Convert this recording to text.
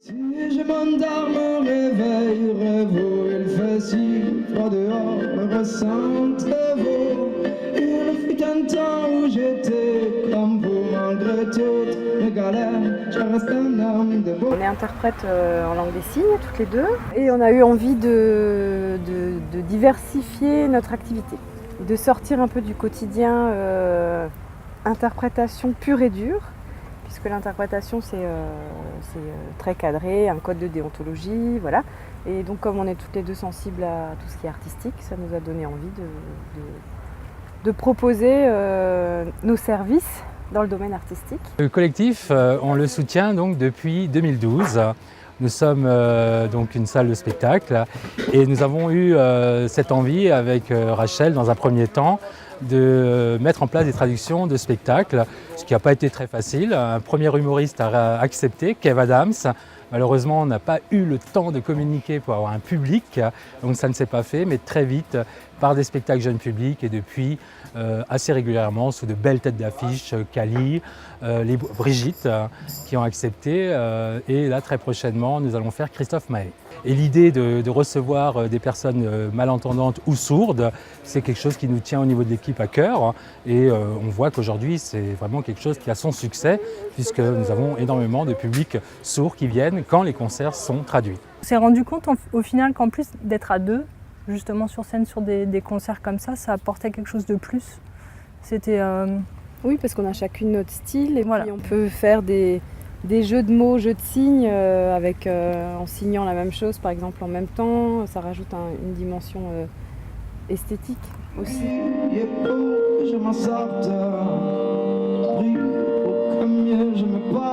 Si je m'endors, me réveille, rêve, il fait si froid dehors, le ressent-vous. Il fut un temps où j'étais comme vous, malgré toutes mes galères, je reste un homme de beau. On est interprète en langue des signes, toutes les deux, et on a eu envie de diversifier notre activité, de sortir un peu du quotidien interprétation pure et dure, puisque l'interprétation c'est très cadré, un code de déontologie, voilà. Et donc comme on est toutes les deux sensibles à tout ce qui est artistique, ça nous a donné envie de proposer nos services dans le domaine artistique. Le collectif, on le soutient donc depuis 2012. Nous sommes donc une salle de spectacle et nous avons eu cette envie avec Rachel dans un premier temps de mettre en place des traductions de spectacles, ce qui n'a pas été très facile. Un premier humoriste a accepté, Kev Adams. Malheureusement, on n'a pas eu le temps de communiquer pour avoir un public, donc ça ne s'est pas fait, mais très vite, par des spectacles jeunes publics et depuis assez régulièrement sous de belles têtes d'affiche, Cali, les Brigitte qui ont accepté et là très prochainement nous allons faire Christophe Maé. Et l'idée de recevoir des personnes malentendantes ou sourdes, c'est quelque chose qui nous tient au niveau de l'équipe à cœur et on voit qu'aujourd'hui c'est vraiment quelque chose qui a son succès puisque nous avons énormément de publics sourds qui viennent quand les concerts sont traduits. On s'est rendu compte au final qu'en plus d'être à deux, justement sur scène, sur des concerts comme ça apportait quelque chose de plus. C'était Oui, parce qu'on a chacune notre style et voilà. Puis on peut faire des jeux de mots, jeux de signes en signant la même chose par exemple en même temps. Ça rajoute une dimension esthétique aussi. Il est beau que je m'en sorte, pris pour que mieux je me porte.